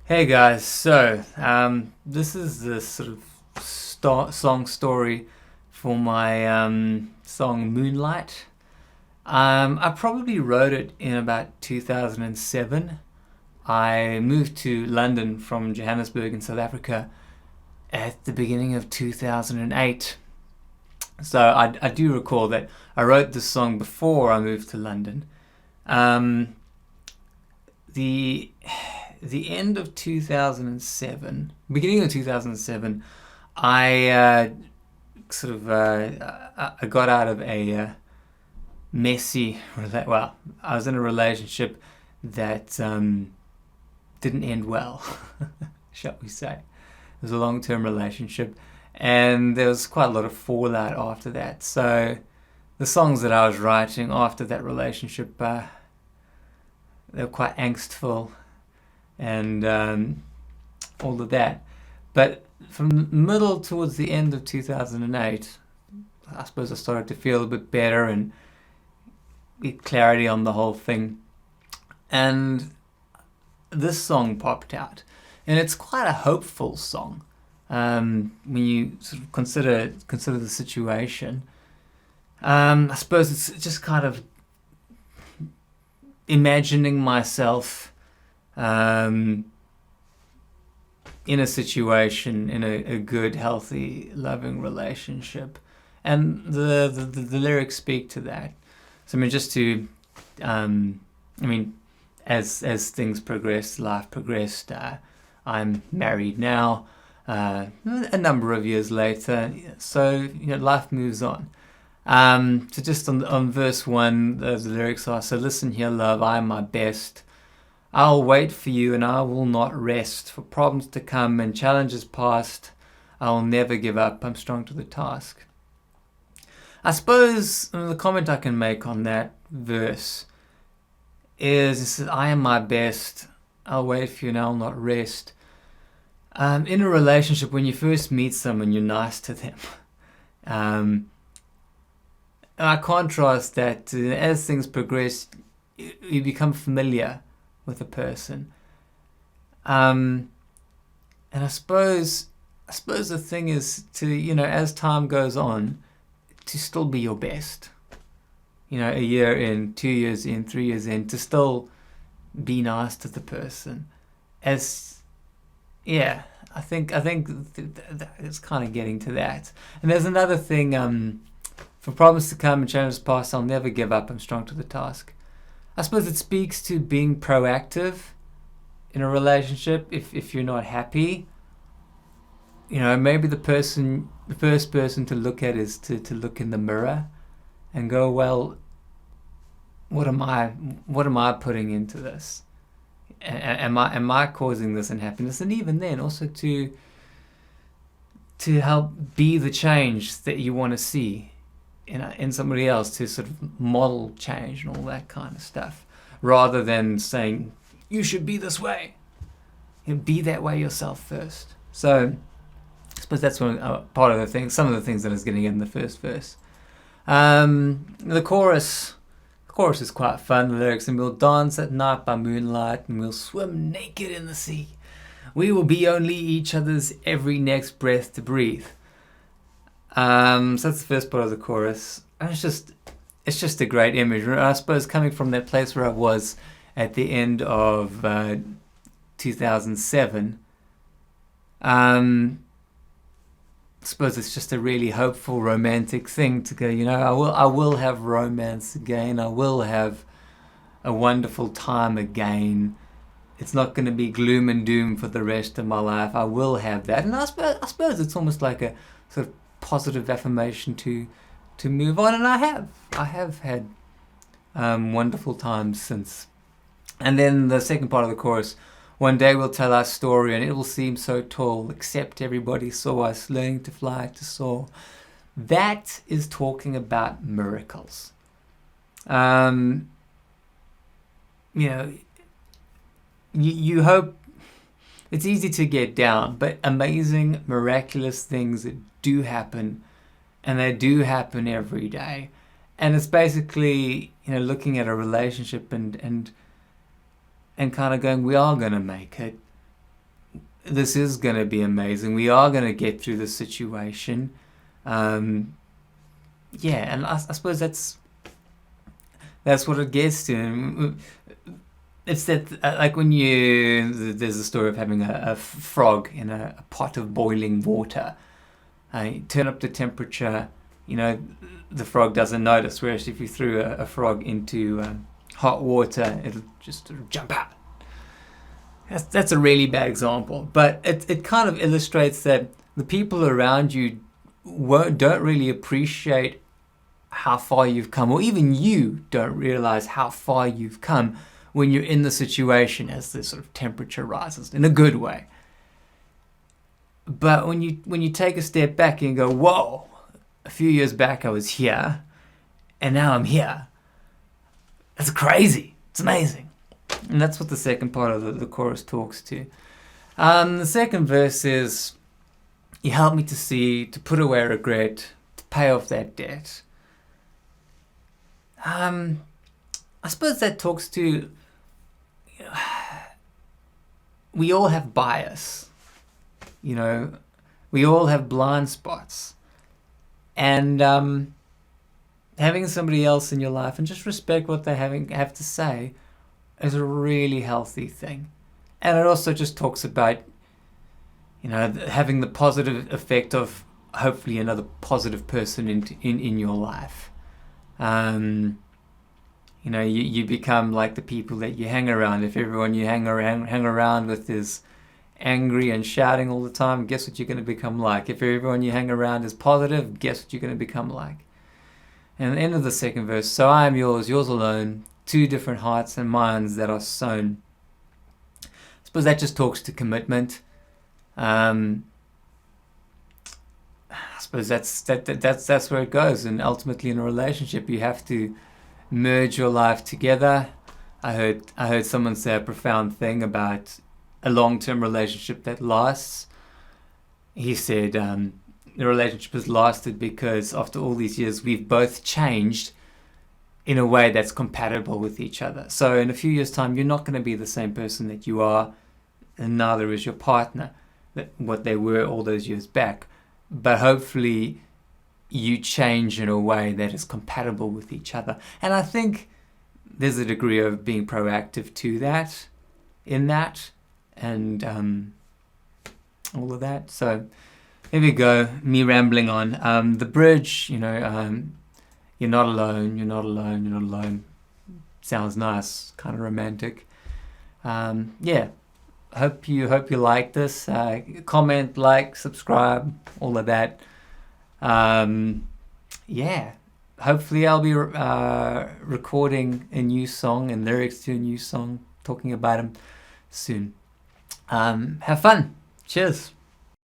Hey guys, this is the sort of song story for my song Moonlight. I probably wrote it in about 2007. I moved to London from Johannesburg in South Africa at the beginning of 2008. So I do recall that I wrote this song before I moved to London. Um, the the end of 2007, beginning of 2007, I I got out of a messy I was in a relationship that didn't end well, shall we say. It was a long-term relationship, and there was quite a lot of fallout after that. So the songs that I was writing after that relationship, they were quite angstful and all of that. But from the middle towards the end of 2008, I suppose I started to feel a bit better and get clarity on the whole thing. And this song popped out. And it's quite a hopeful song when you sort of consider the situation. I suppose it's just kind of imagining myself in a situation, in a good, healthy, loving relationship, and the lyrics speak to that. So I mean, just to, as things progressed, life progressed. I'm married now, a number of years later. So life moves on. So just on verse one, the lyrics are: "So listen here, love, I am my best. I'll wait for you and I will not rest. For problems to come and challenges past, I'll never give up. I'm strong to the task." I suppose the comment I can make on that verse is, it says, "I am my best. I'll wait for you and I'll not rest." In a relationship, when you first meet someone, you're nice to them. I contrast that to, as things progress, you become familiar with a person. And I suppose the thing is to, as time goes on, to still be your best. A year in, 2 years in, 3 years in, to still be nice to the person. I think it's kind of getting to that. And there's another thing. For problems to come and challenges past, I'll never give up. I'm strong to the task. I suppose it speaks to being proactive in a relationship. If you're not happy, maybe the first person to look at is to look in the mirror and go, well, what am I putting into this? Am I causing this unhappiness? And even then, also to help be the change that you want to see in somebody else, to sort of model change and all that kind of stuff, rather than saying you should be this way. Be that way yourself first. So I suppose that's part of the thing. Some of the things that I was getting in the first verse. The chorus is quite fun. The lyrics: "And we'll dance at night by moonlight, and we'll swim naked in the sea. We will be only each other's every next breath to breathe." So that's the first part of the chorus. And it's just a great image. I suppose coming from that place where I was at the end of 2007, I suppose it's just a really hopeful, romantic thing to go, I will have romance again. I will have a wonderful time again. It's not going to be gloom and doom for the rest of my life. I will have that. And I suppose it's almost like a sort of positive affirmation to move on. And I have had wonderful times since. And then the second part of the chorus: "One day we'll tell our story and it will seem so tall, except everybody saw us learning to fly, to soar." That is talking about miracles. You hope. It's easy to get down, but amazing, miraculous things that do happen, and they do happen every day. And it's basically, looking at a relationship and kind of going, we are going to make it. this is going to be amazing. We are going to get through the situation. Yeah, and I suppose that's what it gets to. And it's that, like when there's a story of having a frog in a pot of boiling water. You turn up the temperature, the frog doesn't notice. Whereas if you threw a frog into hot water, it'll just sort of jump out. That's a really bad example, but it kind of illustrates that the people around you don't really appreciate how far you've come, or even you don't realize how far you've come when you're in the situation as the sort of temperature rises in a good way. But when you take a step back and go, whoa, a few years back I was here and now I'm here. That's crazy. It's amazing. And that's what the second part of the chorus talks to. The second verse is, you help me to put away regret, to pay off that debt. I suppose that talks to, we all have bias. We all have blind spots. And having somebody else in your life and just respect what they have to say is a really healthy thing. And it also just talks about, having the positive effect of hopefully another positive person in your life. You become like the people that you hang around. If everyone you hang around with is angry and shouting all the time, guess what you're going to become like? If everyone you hang around is positive, guess what you're going to become like? And at the end of the second verse, so I am yours alone, two different hearts and minds that are sown. I suppose that just talks to commitment. I suppose that's where it goes. And ultimately, in a relationship, you have to merge your life together. I heard someone say a profound thing about a long-term relationship that lasts. He said the relationship has lasted because after all these years, we've both changed in a way that's compatible with each other. So in a few years' time, you're not going to be the same person that you are, and neither is your partner, what they were all those years back. But hopefully you change in a way that is compatible with each other. And I think there's a degree of being proactive to that, and all of that. So here we go, me rambling on. The bridge, you're not alone, you're not alone, you're not alone. Sounds nice, kind of romantic. Yeah, hope you like this. Comment, like, subscribe, all of that. Yeah, hopefully I'll be recording a new song and lyrics to a new song, talking about them soon. Have fun. Cheers.